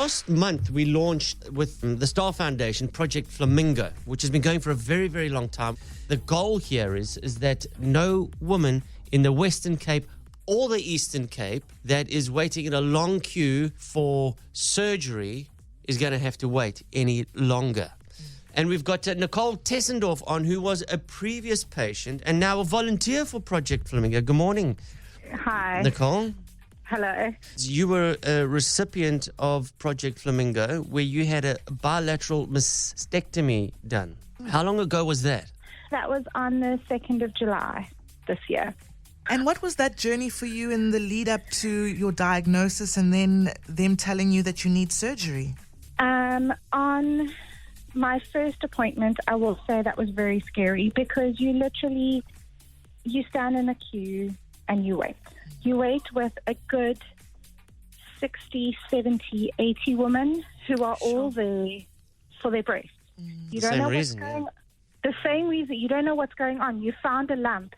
last month, we launched with the Star Foundation Project Flamingo, which has been going for a very, very long time. The goal here is that no woman in the Western Cape or the Eastern Cape that is waiting in a long queue for surgery is going to have to wait any longer. And we've got Nicole Tessendorf on, who was a previous patient and now a volunteer for Project Flamingo. Good morning. Hi. Nicole. Hello. You were a recipient of Project Flamingo where you had a bilateral mastectomy done. How long ago was that? That was on the 2nd of July this year. And what was that journey for you in the lead up to your diagnosis and then them telling you that you need surgery? On my first appointment, I will say that was very scary because you stand in a queue and you wait. You wait with a good 60, 70, 80 women who are all there for their breasts. You don't know what's going on. The same reason. You don't know what's going on. You found a lump.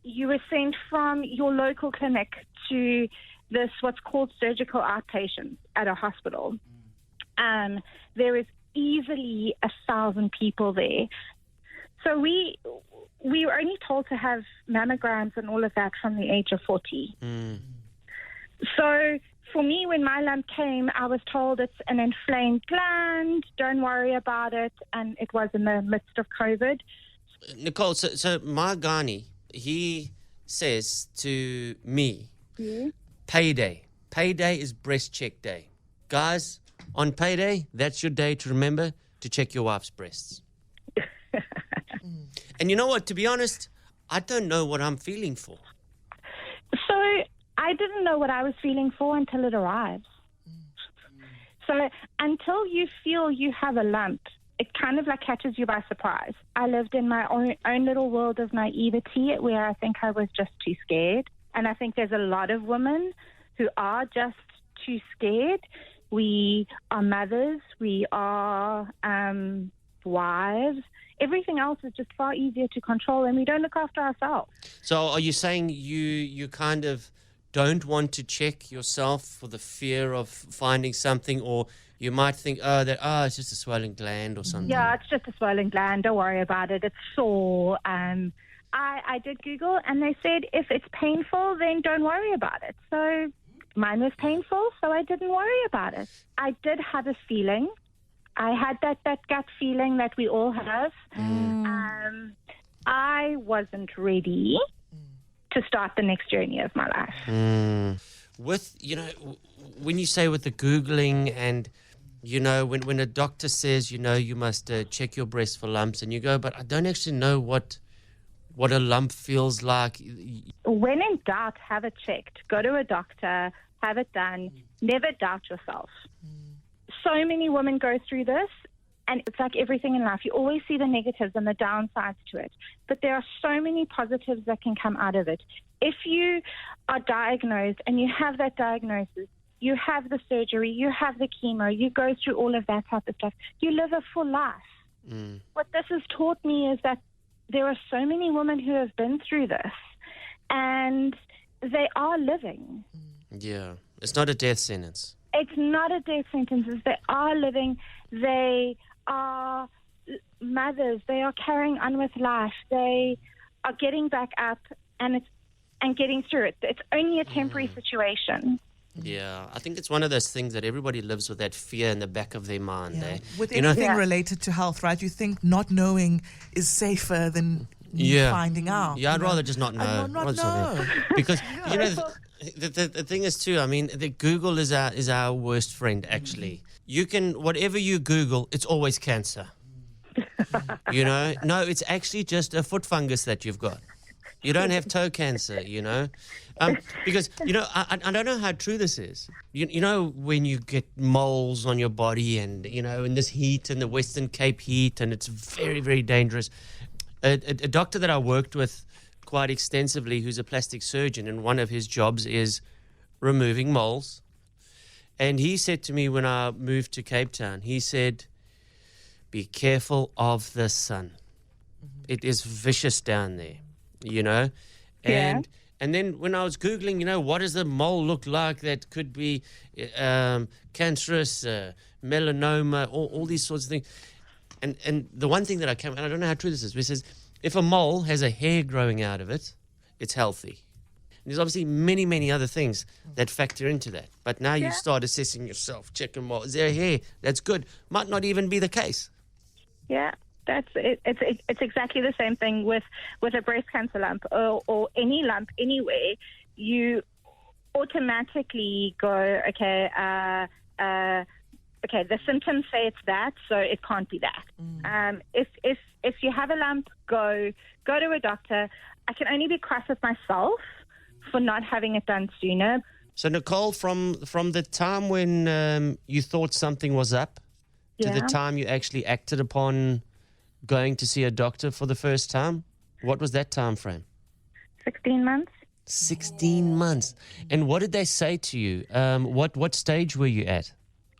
You were sent from your local clinic to this, what's called surgical outpatients at a hospital. There is easily 1,000 people there. So we were only told to have mammograms and all of that from the age of 40. So for me, when my lump came, I was told it's an inflamed gland, don't worry about it, and it was in the midst of COVID. Nicole, so my Ghani, he says to me, payday. Payday is breast check day. Guys, on payday, that's your day to remember to check your wife's breasts. And you know what? To be honest, I don't know what I'm feeling for. So I didn't know what I was feeling for until it arrives. So until you feel you have a lump, it kind of like catches you by surprise. I lived in my own little world of naivety where I think I was just too scared. And I think there's a lot of women who are just too scared. We are mothers. We are wives. Everything else is just far easier to control, and we don't look after ourselves. So are you saying you kind of don't want to check yourself for the fear of finding something, or you might think, it's just a swollen gland or something? Yeah, it's just a swollen gland. Don't worry about it. It's sore. I did Google, and they said if it's painful, then don't worry about it. So mine was painful, so I didn't worry about it. I did have a feeling. I had that gut feeling that we all have. I wasn't ready to start the next journey of my life. With, when you say with the Googling and, when a doctor says, you must check your breast for lumps, and you go, but I don't actually know what a lump feels like. When in doubt, have it checked. Go to a doctor, have it done. Never doubt yourself. So many women go through this, and it's like everything in life. You always see the negatives and the downsides to it, but there are so many positives that can come out of it. If you are diagnosed and you have that diagnosis, you have the surgery, you have the chemo, you go through all of that type of stuff, you live a full life. What this has taught me is that there are so many women who have been through this, and they are living. Yeah, it's not a death sentence. It's not a death sentence. They are living. They are mothers. They are carrying on with life. They are getting back up and getting through it. It's only a temporary situation. Yeah, I think it's one of those things that everybody lives with that fear in the back of their mind. With anything related to health, right? You think not knowing is safer than finding out. Yeah, I'd rather just not know. I'd not know. Because, the thing is too, I mean, the Google is our worst friend, actually. You can, whatever you Google, it's always cancer. No, it's actually just a foot fungus that you've got. You don't have toe cancer, because, I don't know how true this is. When you get moles on your body and, in this heat, in the Western Cape heat, and it's very, very dangerous. A doctor that I worked with quite extensively, who's a plastic surgeon, and one of his jobs is removing moles. And he said to me when I moved to Cape Town, he said, be careful of the sun. It is vicious down there, and And then when I was Googling, what does a mole look like that could be cancerous, melanoma, all these sorts of things. And the one thing that and I don't know how true this is, but it says if a mole has a hair growing out of it, it's healthy. And there's obviously many, many other things that factor into that. But now you start assessing yourself, checking mole. Is there hair? That's good. Might not even be the case. Yeah. That's it. It's exactly the same thing with a breast cancer lump or any lump anywhere. You automatically go, okay, the symptoms say it's that, so it can't be that. If you have a lump, go to a doctor. I can only be cross with myself for not having it done sooner. So Nicole, from the time when you thought something was up to the time you actually acted upon going to see a doctor for the first time, what was that time frame? 16 months. 16 months. And what did they say to you? What stage were you at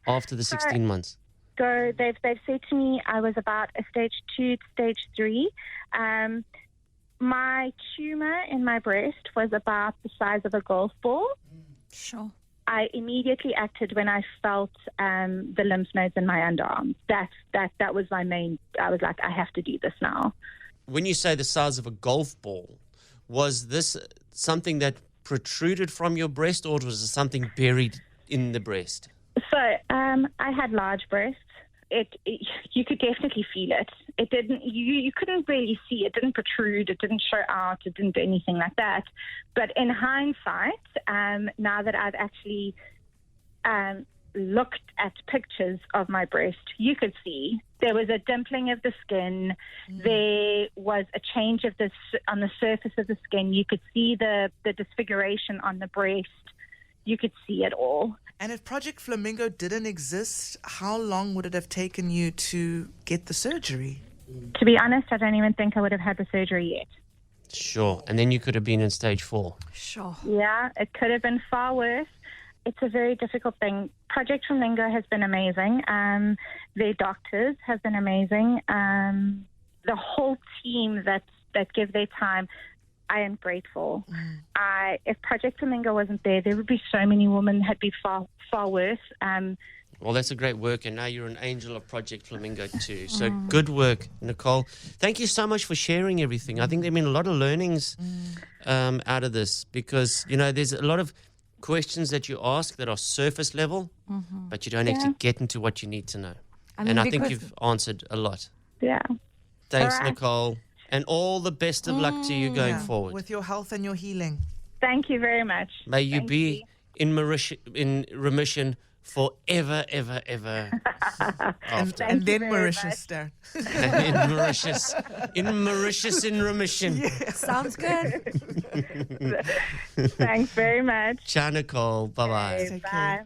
after the 16 months? So they've said to me I was about a stage 2 to stage 3. My tumor in my breast was about the size of a golf ball. Sure. I immediately acted when I felt the lymph nodes in my underarm. That was my main. I was like, I have to do this now. When you say the size of a golf ball, was this something that protruded from your breast, or was it something buried in the breast? So I had large breasts. You could definitely feel it. It didn't. You couldn't really see. It didn't protrude. It didn't show out. It didn't do anything like that. But in hindsight, now that I've actually looked at pictures of my breast, you could see there was a dimpling of the skin. There was a change of this on the surface of the skin. You could see the disfiguration on the breast. You could see it all. And if Project Flamingo didn't exist, how long would it have taken you to get the surgery? To be honest, I don't even think I would have had the surgery yet. Sure. And then you could have been in stage 4. Sure. Yeah, it could have been far worse. It's a very difficult thing. Project Flamingo has been amazing. Their doctors have been amazing. The whole team that give their time, I am grateful. If Project Flamingo wasn't there would be so many women who'd be far, far worse. Well, that's a great work, and now you're an angel of Project Flamingo too. So good work, Nicole. Thank you so much for sharing everything. I think there have been a lot of learnings out of this because, there's a lot of questions that you ask that are surface level, but you don't actually get into what you need to know. And I think you've answered a lot. Yeah. Thanks, All right. Nicole. And all the best of luck to you going forward. With your health and your healing. Thank you very much. May you be in remission forever, ever, ever after. And then very Mauritius, much. Darren. in Mauritius in remission. Sounds good. Thanks very much. Ciao, Nicole. Bye-bye. Take Bye. care.